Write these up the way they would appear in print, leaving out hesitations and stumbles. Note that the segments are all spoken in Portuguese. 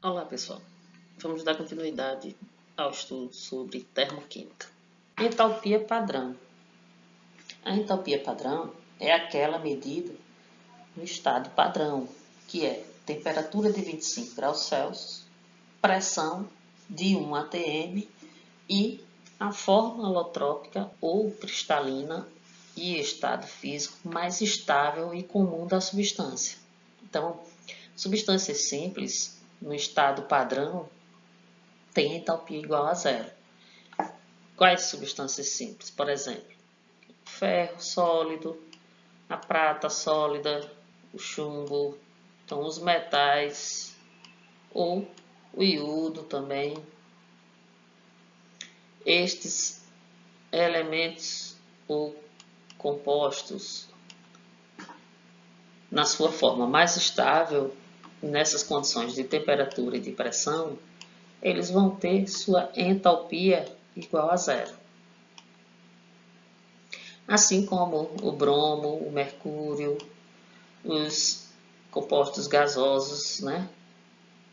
Olá pessoal, vamos dar continuidade ao estudo sobre termoquímica. Entalpia padrão. A entalpia padrão é aquela medida no estado padrão, que é temperatura de 25 graus Celsius, pressão de 1 atm e a forma alotrópica ou cristalina e estado físico mais estável e comum da substância. Então, substâncias simples no estado padrão têm entalpia igual a zero. Quais substâncias simples? Por exemplo, ferro sólido, a prata sólida, o chumbo, então os metais ou o iodo também. Estes elementos ou compostos, na sua forma mais estável, nessas condições de temperatura e de pressão, eles vão ter sua entalpia igual a zero. Assim como o bromo, o mercúrio, os compostos gasosos, né?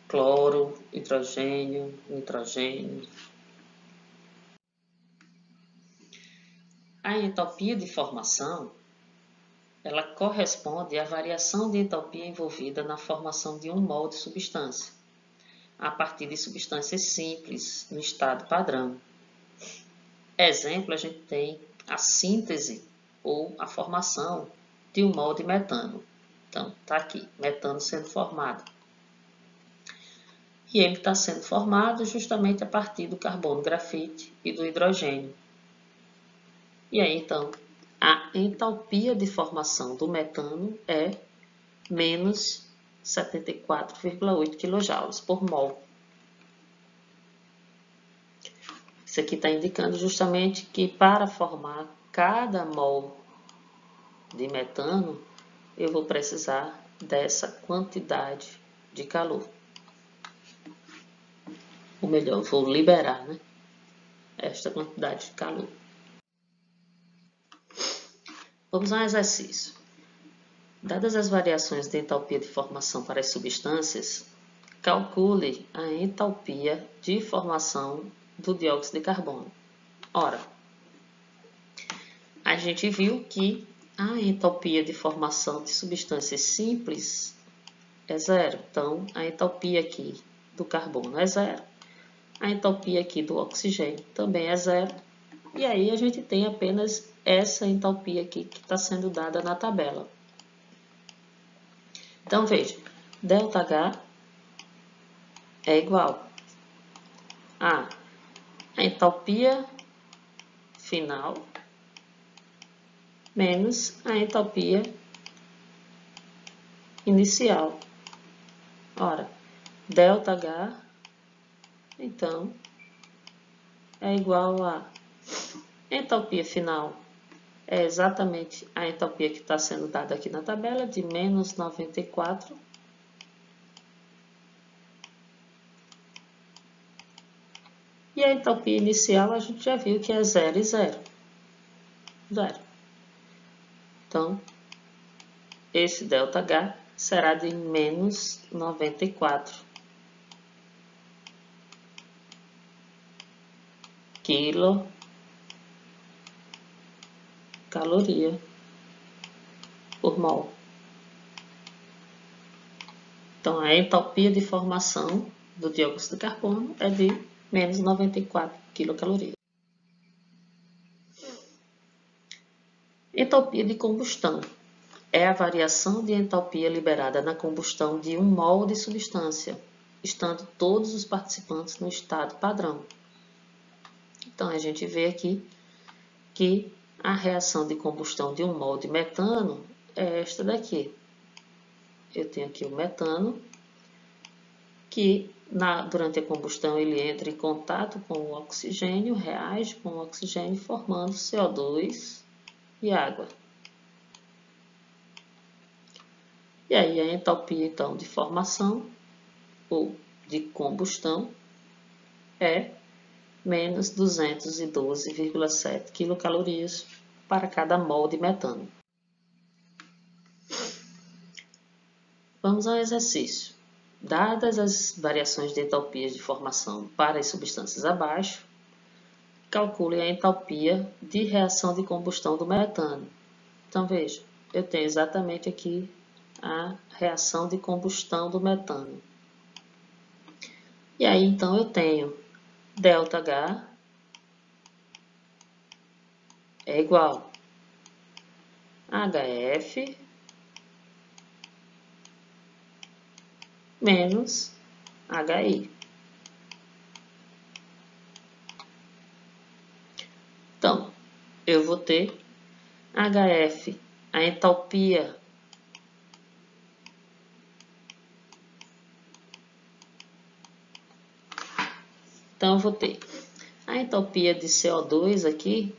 Cloro, hidrogênio, nitrogênio. A entalpia de formação, ela corresponde à variação de entalpia envolvida na formação de um mol de substância, a partir de substâncias simples no estado padrão. Exemplo, a gente tem a síntese ou a formação de um mol de metano. Então, está aqui, metano sendo formado. E ele está sendo formado justamente a partir do carbono grafite e do hidrogênio. E aí, então, a entalpia de formação do metano é menos 74,8 kJ por mol. Isso aqui está indicando justamente que para formar cada mol de metano, eu vou precisar dessa quantidade de calor. Ou melhor, vou liberar, né, esta quantidade de calor. Vamos a um exercício. Dadas as variações de entalpia de formação para as substâncias, calcule a entalpia de formação do dióxido de carbono. Ora, a gente viu que a entalpia de formação de substâncias simples é zero. Então, a entalpia aqui do carbono é zero. A entalpia aqui do oxigênio também é zero. E aí a gente tem apenas essa entalpia aqui que está sendo dada na tabela. Então, veja, ΔH é igual a entalpia final menos a entalpia inicial. Ora, ΔH, então, é igual a entalpia final. É exatamente a entalpia que está sendo dada aqui na tabela, de menos 94. E a entalpia inicial a gente já viu que é 0 e 0. 0. Então, esse ΔH será de menos 94 quilocaloria por mol. Então, a entalpia de formação do dióxido de carbono é de menos 94 quilocalorias. Entalpia de combustão é a variação de entalpia liberada na combustão de um mol de substância, estando todos os participantes no estado padrão. Então, a gente vê aqui que a reação de combustão de um mol de metano é esta daqui. Eu tenho aqui o metano, que durante a combustão ele entra em contato com o oxigênio, reage com o oxigênio, formando CO2 e água. E aí a entalpia, então, de formação ou de combustão é menos 212,7 quilocalorias para cada mol de metano. Vamos ao exercício. dadas as variações de entalpias de formação para as substâncias abaixo, calcule a entalpia de reação de combustão do metano. Então, veja, eu tenho exatamente aqui a reação de combustão do metano. E aí, então, eu tenho ΔH é igual a HF menos HI. Então, eu vou ter HF, a entalpia então eu vou ter a entalpia de CO2 aqui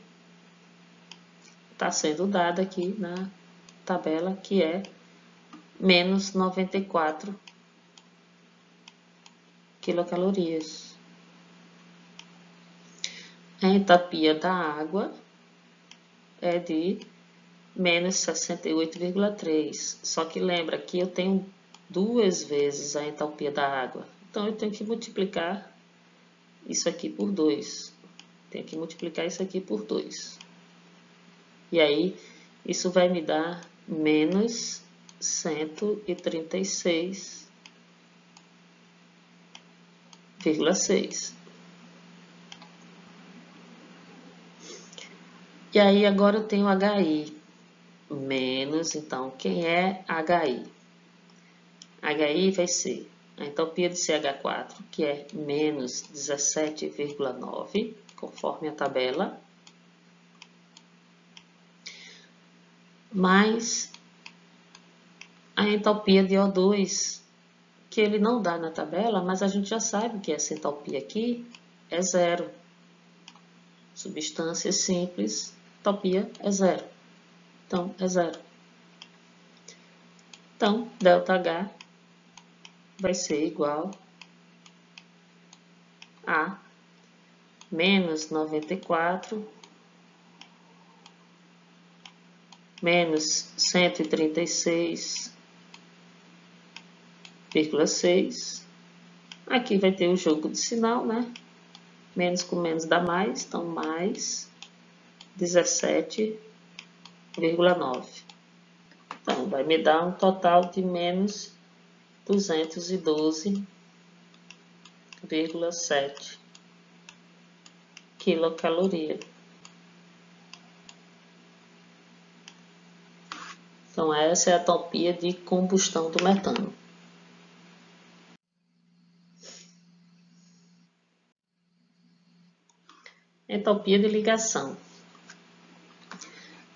está sendo dada aqui na tabela, que é menos 94 quilocalorias. A entalpia da água é de menos 68,3. Só que lembra que eu tenho 2 vezes a entalpia da água. Então, eu tenho que multiplicar isso aqui por 2. Tenho que multiplicar isso aqui por 2. E aí, isso vai me dar menos 136,6. E aí, agora eu tenho HI menos, então, quem é HI? HI vai ser a entalpia de CH4, que é menos 17,9, conforme a tabela, mais a entalpia de O2, que ele não dá na tabela, mas a gente já sabe que essa entalpia aqui é zero. Substância simples, entalpia é zero. Então, é zero. Então, ΔH vai ser igual a menos 94 menos 136,6. Aqui vai ter o jogo de sinal, né? Menos com menos dá mais, então mais 17,9. Então, vai me dar um total de menos 212,7 quilocaloria. Então, essa é a entalpia de combustão do metano. Entalpia de ligação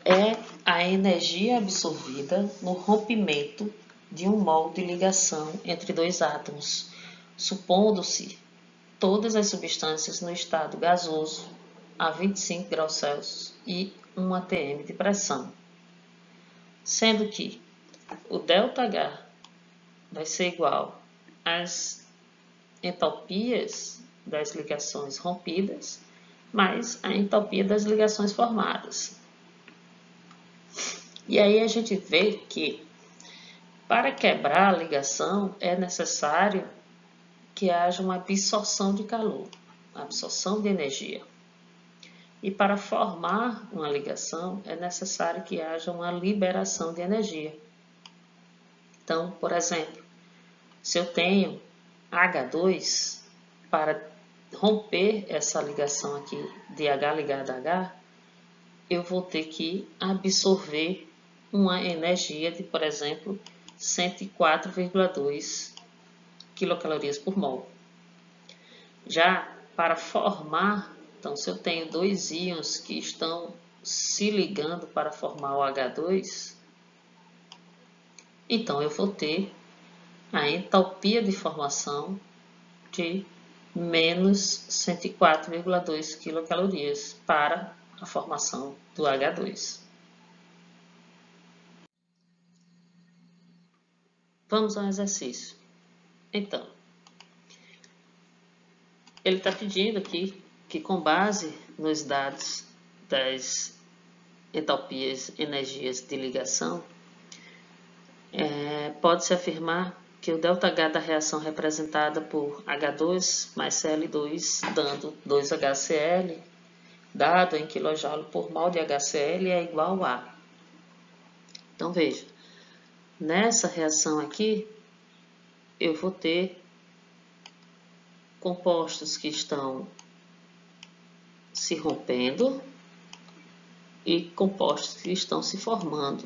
é a energia absorvida no rompimento de um mol de ligação entre dois átomos, supondo-se todas as substâncias no estado gasoso a 25 graus Celsius e 1 atm de pressão, sendo que o ΔH vai ser igual às entalpias das ligações rompidas mais a entalpia das ligações formadas. E aí a gente vê que para quebrar a ligação é necessário que haja uma absorção de calor, absorção de energia. E para formar uma ligação é necessário que haja uma liberação de energia. Então, por exemplo, se eu tenho H2, para romper essa ligação aqui de H ligado a H, eu vou ter que absorver uma energia de, por exemplo, 104,2 quilocalorias por mol. Já para formar, então se eu tenho dois íons que estão se ligando para formar o H2, então eu vou ter a entalpia de formação de menos 104,2 quilocalorias para a formação do H2. Vamos ao exercício. Então, ele está pedindo aqui que, com base nos dados das entalpias, energias de ligação, pode-se afirmar que o ΔH da reação representada por H2 mais Cl2, dando 2HCl, dado em kJ por mol de HCl, é igual a. Então, veja, nessa reação aqui, eu vou ter compostos que estão se rompendo e compostos que estão se formando.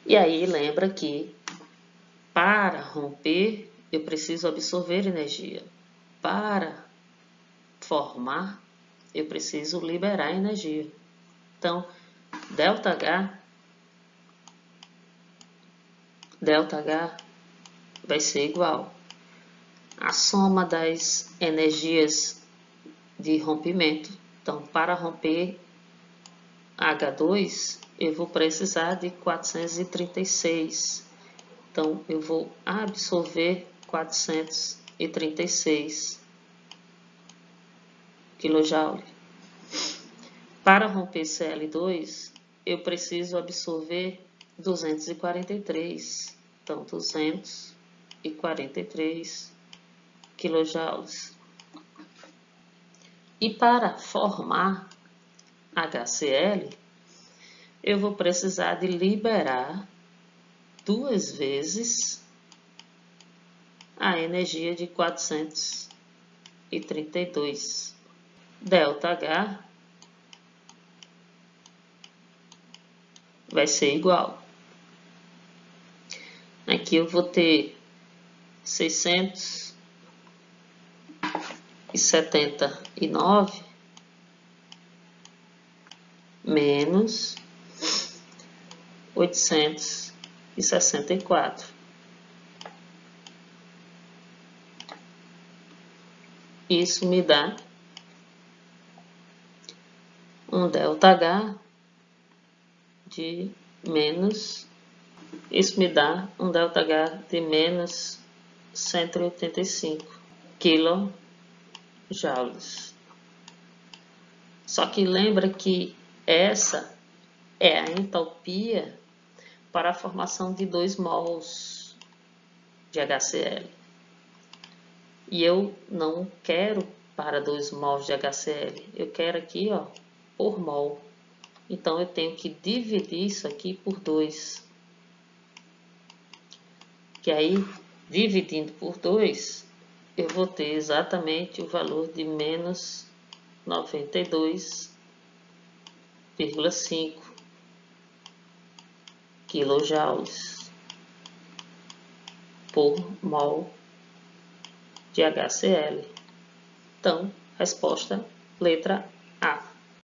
E aí, lembra que para romper, eu preciso absorver energia. Para formar, eu preciso liberar energia. Então, ΔH vai ser igual à soma das energias de rompimento. Então, para romper H2, eu vou precisar de 436. Então, eu vou absorver 436 kJ. Para romper Cl2, eu preciso absorver 243. Então, 243 kJ. E para formar HCl, eu vou precisar de liberar 2 vezes a energia de 432. ΔH vai ser igual. Aqui eu vou ter 679 menos 864. Isso me dá um ΔH de menos. Isso me dá um ΔH de menos 185 kJ. Só que lembra que essa é a entalpia para a formação de 2 mols de HCl. E eu não quero para 2 mols de HCl, eu quero aqui, ó, por mol. Então, eu tenho que dividir isso aqui por 2. Que aí, dividindo por 2, eu vou ter exatamente o valor de menos 92,5 kJ por mol de HCl. Então, resposta letra